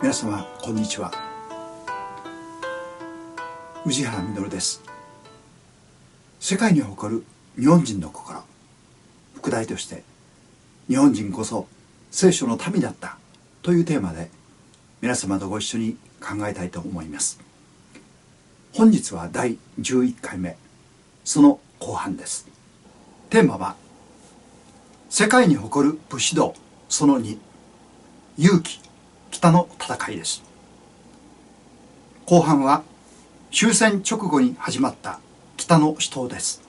皆様こんにちは。宇治原実です。世界に誇る日本人の心、副題として日本人こそ聖書の民だったというテーマで皆様とご一緒に考えたいと思います。本日は第11回目、その後半です。テーマは世界に誇る武士道その2、勇気北の戦いです。後半は終戦直後に始まった北の死闘です。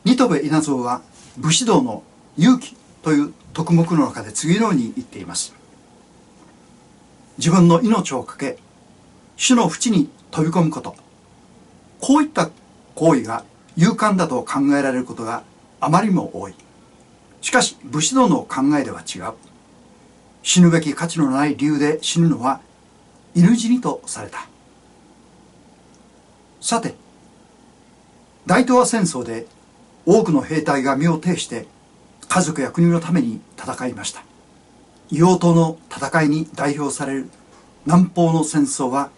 新渡戸稲造は武士道の勇気という徳目の中で次のように言っています。自分の命を懸け主の淵に飛び込むこと、こういった行為が勇敢だと考えられることがあまりにも多い。しかし武士道の考えでは違う。死ぬべき価値のない理由で死ぬのは犬死にとされた。さて、大東亜戦争で多くの兵隊が身を挺して家族や国のために戦いました。硫黄島の戦いに代表される南方の戦争は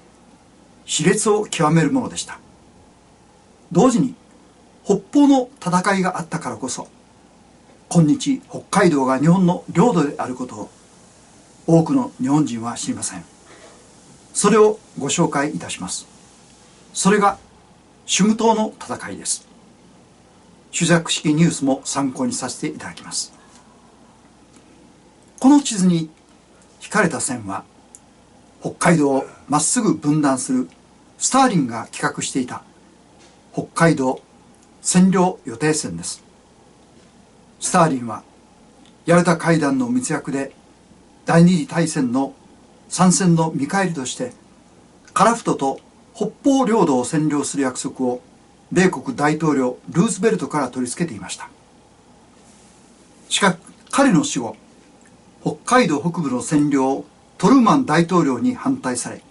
熾烈を極めるものでした。同時に北方の戦いがあったからこそ、今日北海道が日本の領土であることを多くの日本人は知りません。それをご紹介いたします。それがシュム島の戦いです。朱雀式ニュースも参考にさせていただきます。この地図に引かれた線は北海道をまっすぐ分断するスターリンが企画していた北海道占領予定線です。スターリンはヤルタ会談の密約で第二次大戦の参戦の見返りとして樺太と北方領土を占領する約束を米国大統領ルーズベルトから取り付けていました。しかし彼の死後、北海道北部の占領をトルーマン大統領に反対され、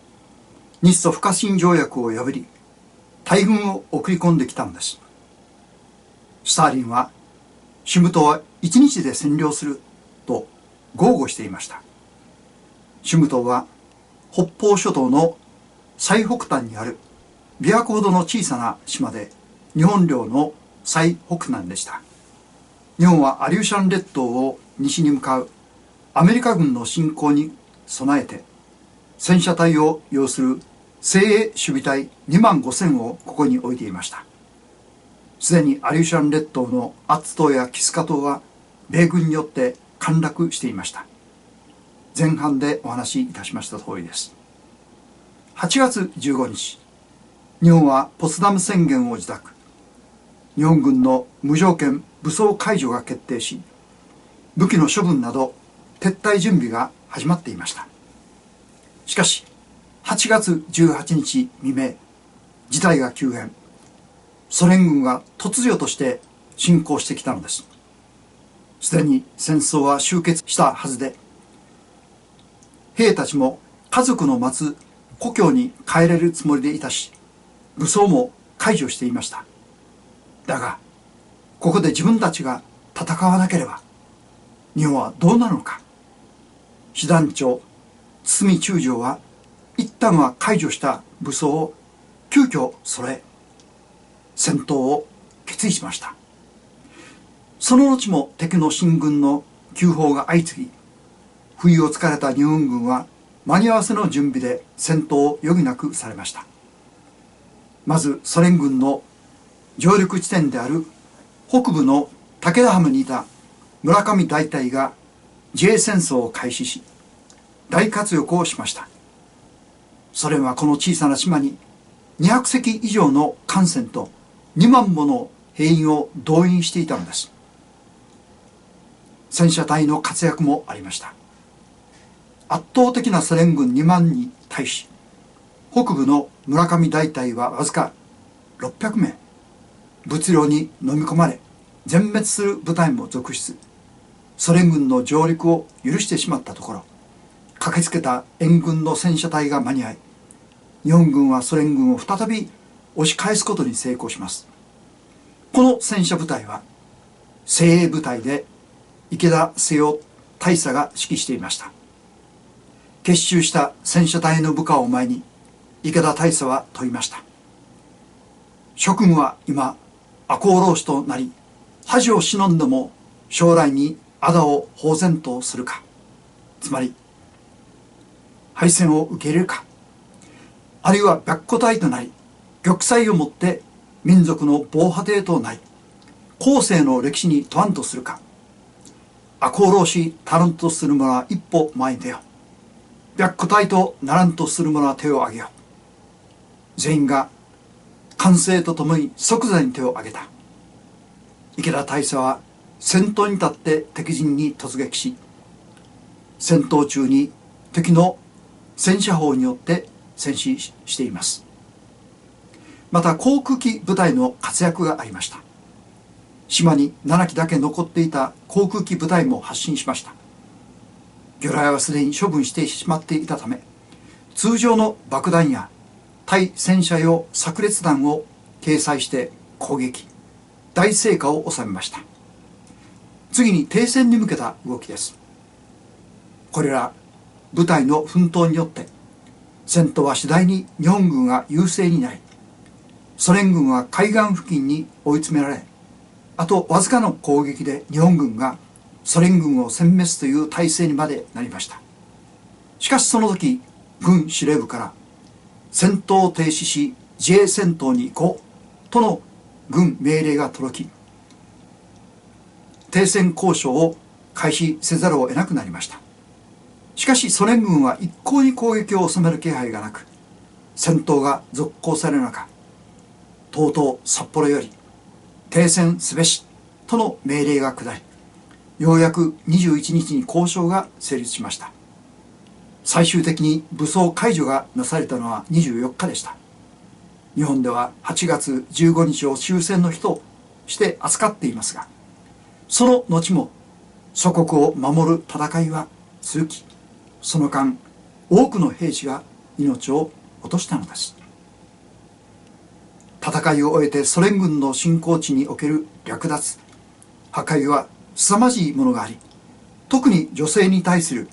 日ソ不可侵条約を破り大軍を送り込んできたのです。スターリンはシュム島は1日で占領すると豪語していました。シュム島は北方諸島の最北端にある琵琶湖ほどの小さな島で日本領の最北南でした。日本はアリューシャン列島を西に向かうアメリカ軍の侵攻に備えて戦車隊を擁する精鋭守備隊2万5,000をここに置いていました。すでにアリューシャン列島のアッツ島やキスカ島は米軍によって陥落していました。前半でお話しいたしました通りです。8月15日、日本はポツダム宣言を受諾。日本軍の無条件武装解除が決定し、武器の処分など撤退準備が始まっていました。しかし8月18日未明、事態が急変。ソ連軍が突如として侵攻してきたのです。すでに戦争は終結したはずで、兵たちも家族の待つ故郷に帰れるつもりでいたし、武装も解除していました。だがここで自分たちが戦わなければ日本はどうなるのか。師団長堤中将は一旦は解除した武装を急遽揃え戦闘を決意しました。その後も敵の進軍の急報が相次ぎ、不意をつかれた日本軍は間に合わせの準備で戦闘を余儀なくされました。まずソ連軍の上陸地点である北部の武田浜にいた村上大隊が自衛戦争を開始し大活躍をしました。ソ連はこの小さな島に200隻以上の艦船と2万もの兵員を動員していたのです。戦車隊の活躍もありました。圧倒的なソ連軍2万に対し、北部の村上大隊はわずか600名。物量に飲み込まれ全滅する部隊も続出。ソ連軍の上陸を許してしまったところ、駆けつけた援軍の戦車隊が間に合い、日本軍はソ連軍を再び押し返すことに成功します。この戦車部隊は精鋭部隊で池田瀬尾大佐が指揮していました。結集した戦車隊の部下を前に池田大佐は問いました。諸君は今赤穂浪士となり恥を忍んでも将来に仇を放然とするか、つまり敗戦を受け入れるか、あるいは白虎隊となり玉砕をもって民族の防波堤となり後世の歴史に問わんとするか。赤穂浪士足らんとする者は一歩前に出よ。白虎隊とならんとする者は手を挙げよ。全員が歓声とともに即座に手を挙げた。池田大佐は先頭に立って敵陣に突撃し、戦闘中に敵の戦車砲によって戦死しています。また航空機部隊の活躍がありました。島に7機だけ残っていた航空機部隊も発進しました。魚雷はすでに処分してしまっていたため、通常の爆弾や対戦車用炸裂弾を掲載して攻撃、大成果を収めました。次に停戦に向けた動きです。これら部隊の奮闘によって戦闘は次第に日本軍が優勢になり、ソ連軍は海岸付近に追い詰められ、あとわずかの攻撃で日本軍がソ連軍を殲滅という体制にまでなりました。しかしその時、軍司令部から戦闘を停止し自衛戦闘に行こうとの軍命令が届き、停戦交渉を開始せざるを得なくなりました。しかしソ連軍は一向に攻撃を収める気配がなく、戦闘が続行される中、とうとう札幌より停戦すべしとの命令が下り、ようやく21日に交渉が成立しました。最終的に武装解除がなされたのは24日でした。日本では8月15日を終戦の日として扱っていますが、その後も祖国を守る戦いは続き、その間多くの兵士が命を落としたのです。戦いを終えてソ連軍の侵攻地における略奪、破壊は凄まじいものがあり、特に女性に対する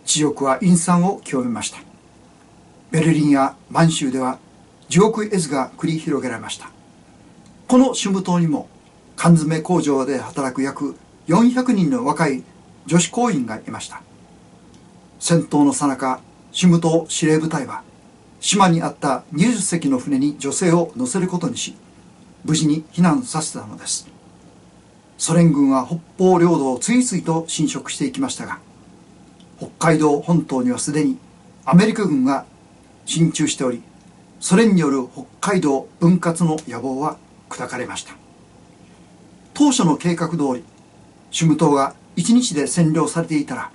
恥辱は陰惨を極めました。ベルリンや満州では地獄絵図が繰り広げられました。このシュム島にも缶詰工場で働く約400人の若い女子工員がいました。戦闘の最中、シュム島司令部隊は島にあった20隻の船に女性を乗せることにし、無事に避難させたのです。ソ連軍は北方領土を次々と侵食していきましたが、北海道本島にはすでにアメリカ軍が進駐しており、ソ連による北海道分割の野望は砕かれました。当初の計画通り、シュム島が1日で占領されていたら、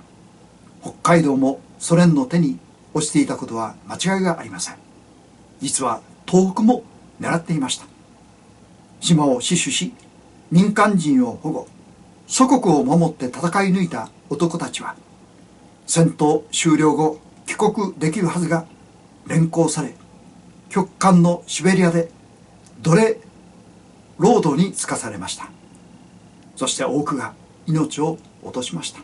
北海道もソ連の手に落ちていたことは間違いがありません。実は東北も狙っていました。島を死守し、民間人を保護、祖国を守って戦い抜いた男たちは、戦闘終了後帰国できるはずが連行され、極寒のシベリアで奴隷労働に就かされました。そして多くが命を落としました。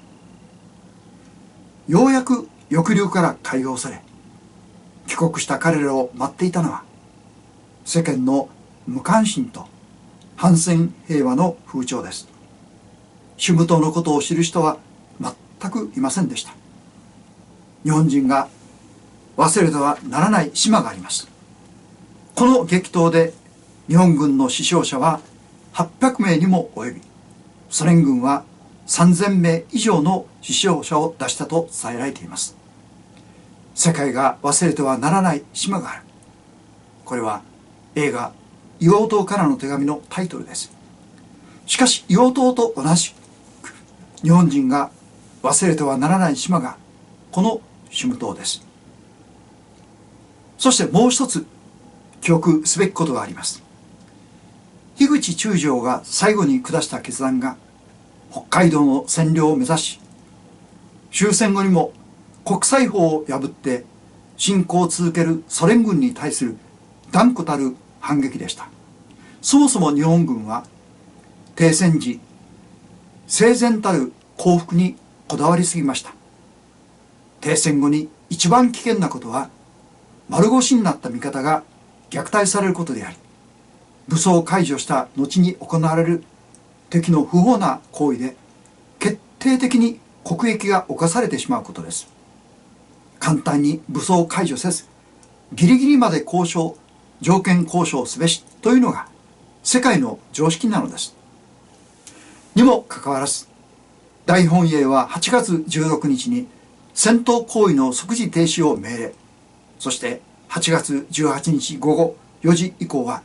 ようやく抑留から解放され、帰国した彼らを待っていたのは、世間の無関心と反戦平和の風潮です。シュム島のことを知る人は全くいませんでした。日本人が忘れてはならない島があります。この激闘で日本軍の死傷者は800名にも及び、ソ連軍は3000名以上の死傷者を出したと伝えられています。世界が忘れてはならない島がある。これは映画硫黄島からの手紙のタイトルです。しかし硫黄島と同じく日本人が忘れてはならない島がこのシュム島です。そしてもう一つ記憶すべきことがあります。樋口中将が最後に下した決断が北海道の占領を目指し、終戦後にも国際法を破って侵攻を続けるソ連軍に対する断固たる反撃でした。そもそも日本軍は停戦時、整然たる降伏にこだわりすぎました。停戦後に一番危険なことは、丸腰になった味方が虐待されることであり、武装を解除した後に行われる敵の不法な行為で決定的に国益が侵されてしまうことです。簡単に武装を解除せず、ギリギリまで条件交渉すべしというのが世界の常識なのです。にもかかわらず、大本営は8月16日に戦闘行為の即時停止を命令、そして8月18日午後4時以降は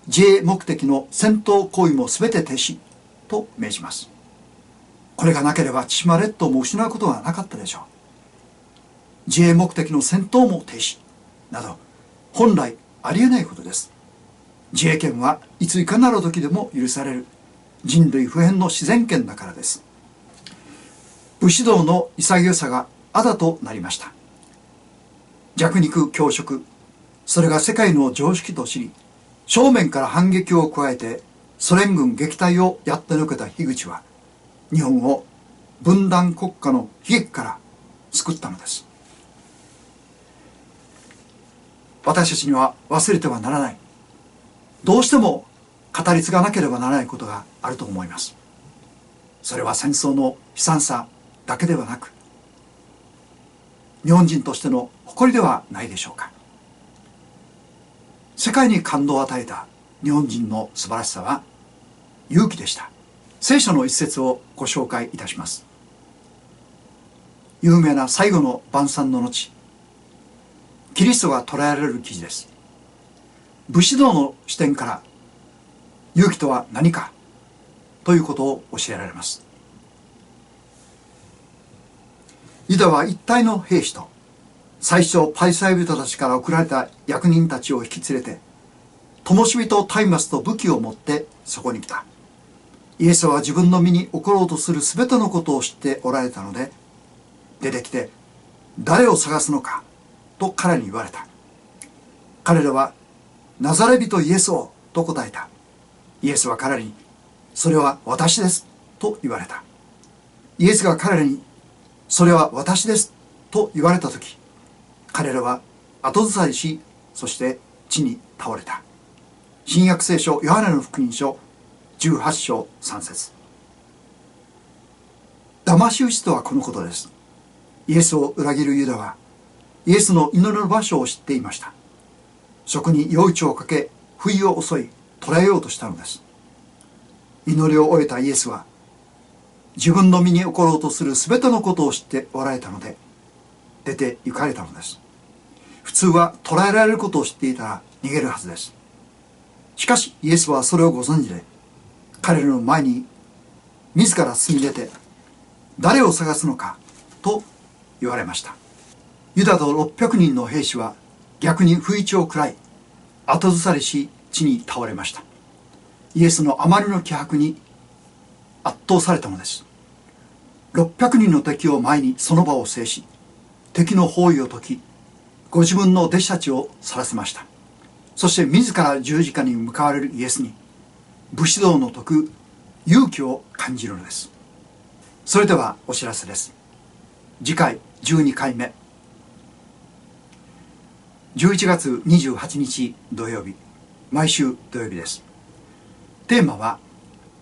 自衛目的の戦闘行為も全て停止と命じます。これがなければ千島列島も失うことはなかったでしょう。自衛目的の戦闘も停止など、本来ありえないことです。自衛権はいついかなる時でも許される人類普遍の自然権だからです。武士道の潔さがあだとなりました。弱肉強食、それが世界の常識と知り、正面から反撃を加えてソ連軍撃退をやってのけた樋口は、日本を分断国家の悲劇から救ったのです。私たちには忘れてはならない、どうしても語り継がなければならないことがあると思います。それは戦争の悲惨さだけではなく、日本人としての誇りではないでしょうか。世界に感動を与えた日本人の素晴らしさは勇気でした。聖書の一節をご紹介いたします。有名な最後の晩餐の後、キリストが捉えられる記事です。武士道の視点から勇気とは何かということを教えられます。ユダは一体の兵士と最初パリサイ人たちから送られた役人たちを引き連れて、灯火と松明と武器を持ってそこに来た。イエスは自分の身に起ころうとするすべてのことを知っておられたので、出てきて誰を探すのかと彼に言われた。彼らはナザレ人イエスをと答えた。イエスは彼らに、それは私ですと言われた。イエスが彼らに、それは私ですと言われたとき、彼らは後ずさりし、そして地に倒れた。新約聖書ヨハネの福音書18章3節。騙し討ちとはこのことです。イエスを裏切るユダはイエスの祈りの場所を知っていました。そこに夜討ちをかけ、不意を襲い捕らえようとしたのです。祈りを終えたイエスは、自分の身に起ころうとするすべてのことを知っておられたので、出て行かれたのです。普通は捕らえられることを知っていたら逃げるはずです。しかしイエスはそれをご存知で、彼らの前に自ら進み出て、誰を探すのかと言われました。ユダと600人の兵士は逆に不意打ちを食らい、後ずさりし地に倒れました。イエスのあまりの気迫に圧倒されたのです。600人の敵を前にその場を制し、敵の包囲を解き、ご自分の弟子たちを去らせました。そして自ら十字架に向かわれるイエスに、武士道の説く勇気を感じるのです。それではお知らせです。次回12回目、11月28日土曜日、毎週土曜日です。テーマは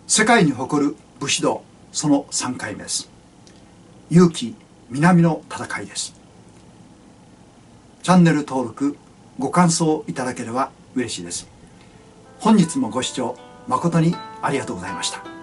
世界に誇る武士道、その3回目です。勇気南の戦いです。チャンネル登録ご感想いただければ嬉しいです。本日もご視聴誠にありがとうございました。